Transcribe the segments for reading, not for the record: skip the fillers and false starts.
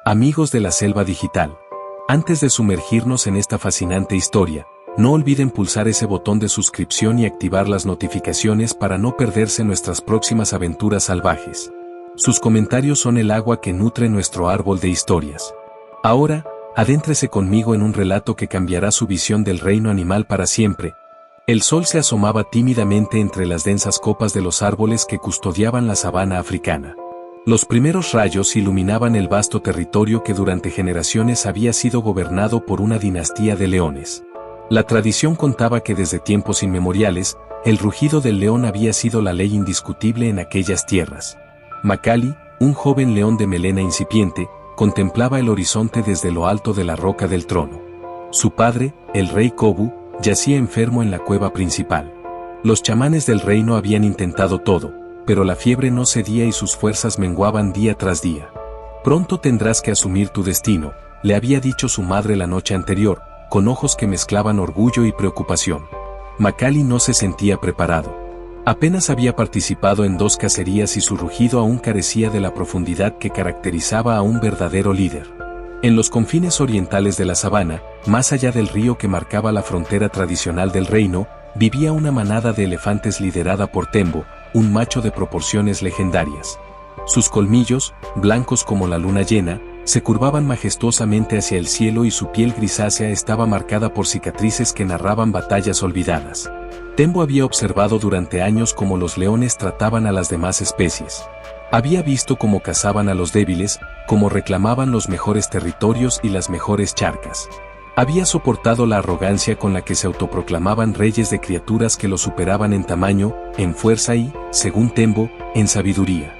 Amigos de la Selva Digital. Antes de sumergirnos en esta fascinante historia, no olviden pulsar ese botón de suscripción y activar las notificaciones para no perderse nuestras próximas aventuras salvajes. Sus comentarios son el agua que nutre nuestro árbol de historias. Ahora, adéntrese conmigo en un relato que cambiará su visión del reino animal para siempre. El sol se asomaba tímidamente entre las densas copas de los árboles que custodiaban la sabana africana. Los primeros rayos iluminaban el vasto territorio que durante generaciones había sido gobernado por una dinastía de leones. La tradición contaba que desde tiempos inmemoriales, el rugido del león había sido la ley indiscutible en aquellas tierras. Makali, un joven león de melena incipiente, contemplaba el horizonte desde lo alto de la roca del trono. Su padre, el rey Kobu, yacía enfermo en la cueva principal. Los chamanes del reino habían intentado todo, pero la fiebre no cedía y sus fuerzas menguaban día tras día. Pronto tendrás que asumir tu destino, le había dicho su madre la noche anterior, con ojos que mezclaban orgullo y preocupación. Makali no se sentía preparado. Apenas había participado en 2 cacerías y su rugido aún carecía de la profundidad que caracterizaba a un verdadero líder. En los confines orientales de la sabana, más allá del río que marcaba la frontera tradicional del reino, vivía una manada de elefantes liderada por Tembo, un macho de proporciones legendarias. Sus colmillos, blancos como la luna llena, se curvaban majestuosamente hacia el cielo y su piel grisácea estaba marcada por cicatrices que narraban batallas olvidadas. Tembo había observado durante años cómo los leones trataban a las demás especies. Había visto cómo cazaban a los débiles, cómo reclamaban los mejores territorios y las mejores charcas. Había soportado la arrogancia con la que se autoproclamaban reyes de criaturas que los superaban en tamaño, en fuerza y, según Tembo, en sabiduría.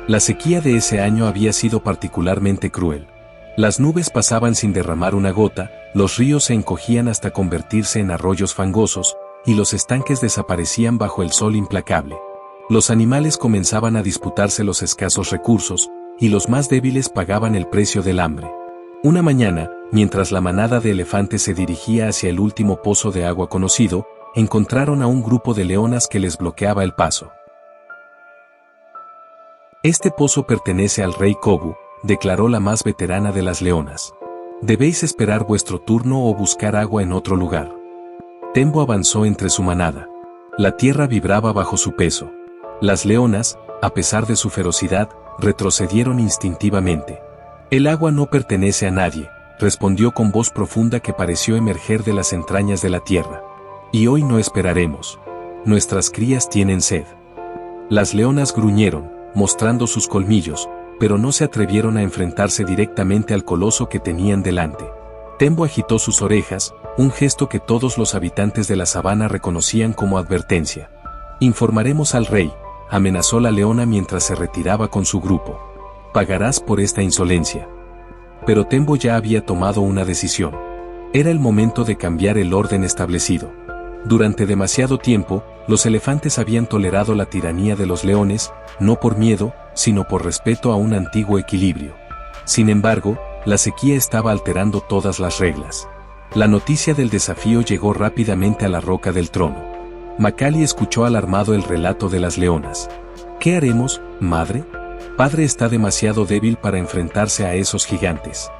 La sequía de ese año había sido particularmente cruel. Las nubes pasaban sin derramar una gota, los ríos se encogían hasta convertirse en arroyos fangosos, y los estanques desaparecían bajo el sol implacable. Los animales comenzaban a disputarse los escasos recursos, y los más débiles pagaban el precio del hambre. Una mañana, mientras la manada de elefantes se dirigía hacia el último pozo de agua conocido, encontraron a un grupo de leonas que les bloqueaba el paso. Este pozo pertenece al rey Kobu, declaró la más veterana de las leonas. Debéis esperar vuestro turno o buscar agua en otro lugar. Tembo avanzó entre su manada. La tierra vibraba bajo su peso. Las leonas, a pesar de su ferocidad, retrocedieron instintivamente. El agua no pertenece a nadie, respondió con voz profunda que pareció emerger de las entrañas de la tierra. Y hoy no esperaremos. Nuestras crías tienen sed. Las leonas gruñeron, mostrando sus colmillos, pero no se atrevieron a enfrentarse directamente al coloso que tenían delante. Tembo agitó sus orejas, un gesto que todos los habitantes de la sabana reconocían como advertencia. Informaremos al rey, amenazó la leona mientras se retiraba con su grupo. Pagarás por esta insolencia. Pero Tembo ya había tomado una decisión. Era el momento de cambiar el orden establecido. Durante demasiado tiempo, los elefantes habían tolerado la tiranía de los leones, no por miedo, sino por respeto a un antiguo equilibrio. Sin embargo, la sequía estaba alterando todas las reglas. La noticia del desafío llegó rápidamente a la roca del trono. Makali escuchó alarmado el relato de las leonas. ¿Qué haremos, madre? Padre está demasiado débil para enfrentarse a esos gigantes.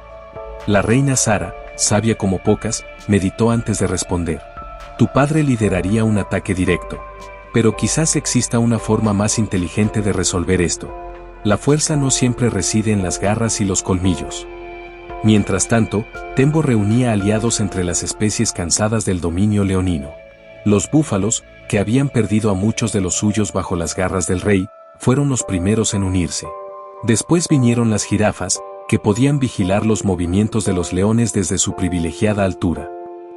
La reina Sara, sabia como pocas, meditó antes de responder. Tu padre lideraría un ataque directo. Pero quizás exista una forma más inteligente de resolver esto. La fuerza no siempre reside en las garras y los colmillos. Mientras tanto, Tembo reunía aliados entre las especies cansadas del dominio leonino. Los búfalos, que habían perdido a muchos de los suyos bajo las garras del rey, fueron los primeros en unirse. Después vinieron las jirafas, que podían vigilar los movimientos de los leones desde su privilegiada altura.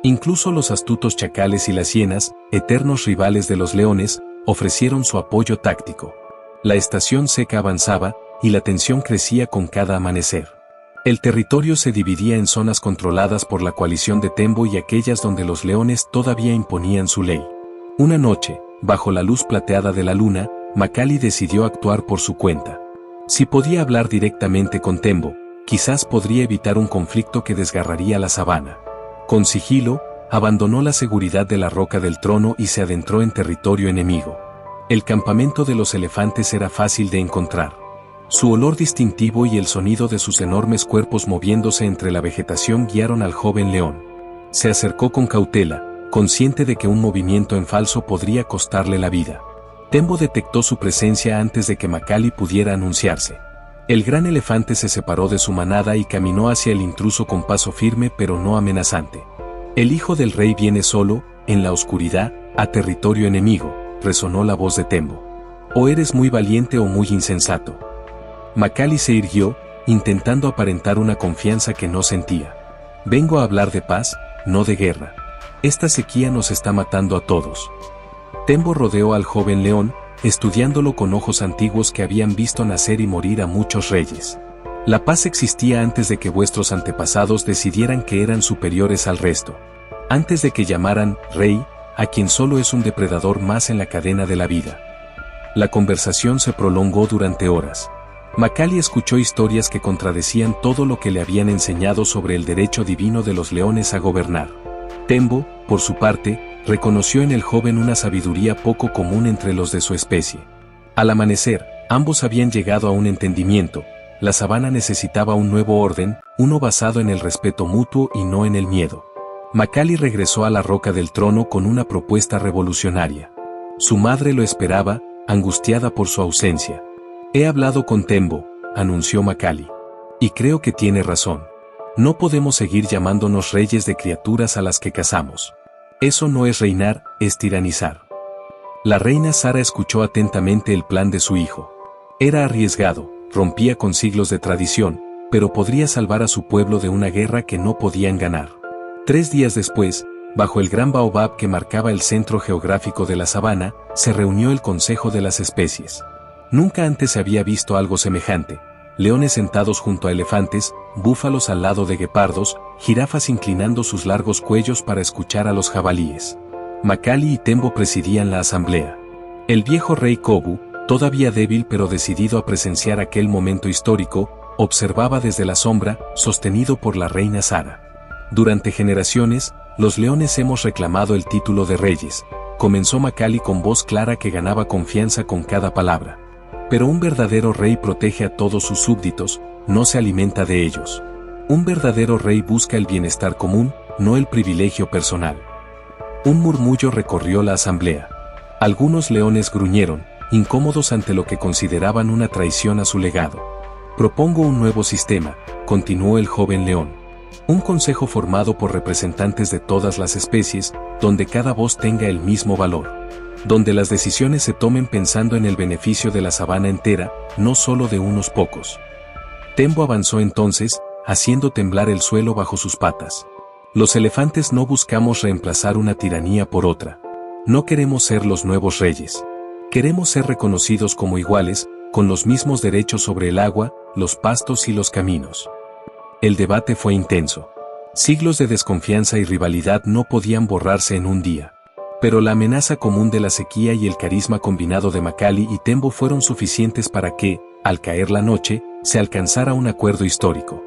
Incluso los astutos chacales y las hienas, eternos rivales de los leones, ofrecieron su apoyo táctico. La estación seca avanzaba, y la tensión crecía con cada amanecer. El territorio se dividía en zonas controladas por la coalición de Tembo y aquellas donde los leones todavía imponían su ley. Una noche, bajo la luz plateada de la luna, Makali decidió actuar por su cuenta. Si podía hablar directamente con Tembo, quizás podría evitar un conflicto que desgarraría la sabana. Con sigilo, abandonó la seguridad de la roca del trono y se adentró en territorio enemigo. El campamento de los elefantes era fácil de encontrar. Su olor distintivo y el sonido de sus enormes cuerpos moviéndose entre la vegetación guiaron al joven león. Se acercó con cautela, consciente de que un movimiento en falso podría costarle la vida. Tembo detectó su presencia antes de que Makali pudiera anunciarse. El gran elefante se separó de su manada y caminó hacia el intruso con paso firme pero no amenazante. «El hijo del rey viene solo, en la oscuridad, a territorio enemigo», resonó la voz de Tembo. «O eres muy valiente o muy insensato». Makali se irguió, intentando aparentar una confianza que no sentía. «Vengo a hablar de paz, no de guerra. Esta sequía nos está matando a todos». Tembo rodeó al joven león, estudiándolo con ojos antiguos que habían visto nacer y morir a muchos reyes. «La paz existía antes de que vuestros antepasados decidieran que eran superiores al resto. Antes de que llamaran rey a quien solo es un depredador más en la cadena de la vida». La conversación se prolongó durante horas. Makali escuchó historias que contradecían todo lo que le habían enseñado sobre el derecho divino de los leones a gobernar. Tembo, por su parte, reconoció en el joven una sabiduría poco común entre los de su especie. Al amanecer, ambos habían llegado a un entendimiento: la sabana necesitaba un nuevo orden, uno basado en el respeto mutuo y no en el miedo. Makali regresó a la roca del trono con una propuesta revolucionaria. Su madre lo esperaba, angustiada por su ausencia. «He hablado con Tembo», anunció Makali. «Y creo que tiene razón. No podemos seguir llamándonos reyes de criaturas a las que cazamos. Eso no es reinar, es tiranizar». La reina Sara escuchó atentamente el plan de su hijo. Era arriesgado, rompía con siglos de tradición, pero podría salvar a su pueblo de una guerra que no podían ganar. 3 días después, bajo el gran baobab que marcaba el centro geográfico de la sabana, se reunió el Consejo de las Especies. Nunca antes se había visto algo semejante: leones sentados junto a elefantes, búfalos al lado de guepardos, jirafas inclinando sus largos cuellos para escuchar a los jabalíes. Makali y Tembo presidían la asamblea. El viejo rey Kobu, todavía débil pero decidido a presenciar aquel momento histórico, observaba desde la sombra, sostenido por la reina Sara. «Durante generaciones, los leones hemos reclamado el título de reyes», comenzó Makali con voz clara que ganaba confianza con cada palabra. «Pero un verdadero rey protege a todos sus súbditos, no se alimenta de ellos. Un verdadero rey busca el bienestar común, no el privilegio personal». Un murmullo recorrió la asamblea. Algunos leones gruñeron, incómodos ante lo que consideraban una traición a su legado. «Propongo un nuevo sistema», continuó el joven león. «Un consejo formado por representantes de todas las especies, donde cada voz tenga el mismo valor. Donde las decisiones se tomen pensando en el beneficio de la sabana entera, no solo de unos pocos». Tembo avanzó entonces, haciendo temblar el suelo bajo sus patas. «Los elefantes no buscamos reemplazar una tiranía por otra. No queremos ser los nuevos reyes. Queremos ser reconocidos como iguales, con los mismos derechos sobre el agua, los pastos y los caminos». El debate fue intenso. Siglos de desconfianza y rivalidad no podían borrarse en un día. Pero la amenaza común de la sequía y el carisma combinado de Makali y Tembo fueron suficientes para que, al caer la noche, se alcanzara un acuerdo histórico.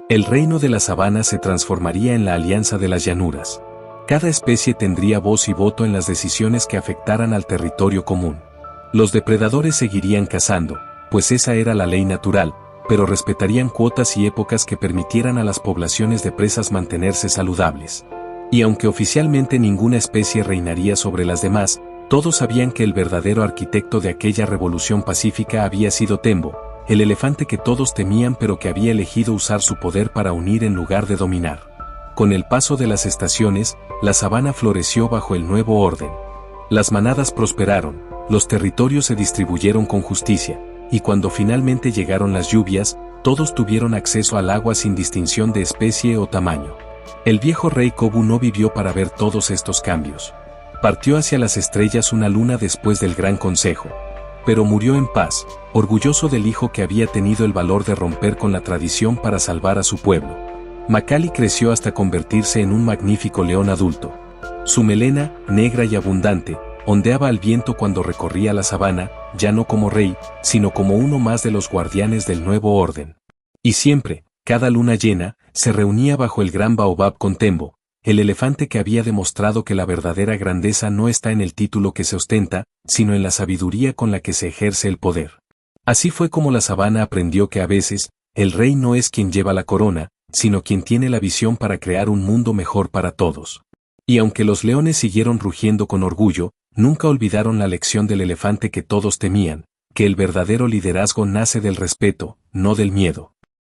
El reino de la sabana se transformaría en la alianza de las llanuras. Cada especie tendría voz y voto en las decisiones que afectaran al territorio común. Los depredadores seguirían cazando, pues esa era la ley natural, pero respetarían cuotas y épocas que permitieran a las poblaciones de presas mantenerse saludables. Y aunque oficialmente ninguna especie reinaría sobre las demás, todos sabían que el verdadero arquitecto de aquella revolución pacífica había sido Tembo, el elefante que todos temían pero que había elegido usar su poder para unir en lugar de dominar. Con el paso de las estaciones, la sabana floreció bajo el nuevo orden. Las manadas prosperaron, los territorios se distribuyeron con justicia, y cuando finalmente llegaron las lluvias, todos tuvieron acceso al agua sin distinción de especie o tamaño. El viejo rey Kobu no vivió para ver todos estos cambios. Partió hacia las estrellas una luna después del gran consejo. Pero murió en paz, orgulloso del hijo que había tenido el valor de romper con la tradición para salvar a su pueblo. Makali creció hasta convertirse en un magnífico león adulto. Su melena, negra y abundante, ondeaba al viento cuando recorría la sabana, ya no como rey, sino como uno más de los guardianes del nuevo orden. Y siempre, cada luna llena, se reunía bajo el gran baobab con Tembo, el elefante que había demostrado que la verdadera grandeza no está en el título que se ostenta, sino en la sabiduría con la que se ejerce el poder. Así fue como la sabana aprendió que a veces, el rey no es quien lleva la corona, sino quien tiene la visión para crear un mundo mejor para todos. Y aunque los leones siguieron rugiendo con orgullo, nunca olvidaron la lección del elefante que todos temían, que el verdadero liderazgo nace del respeto, no del miedo.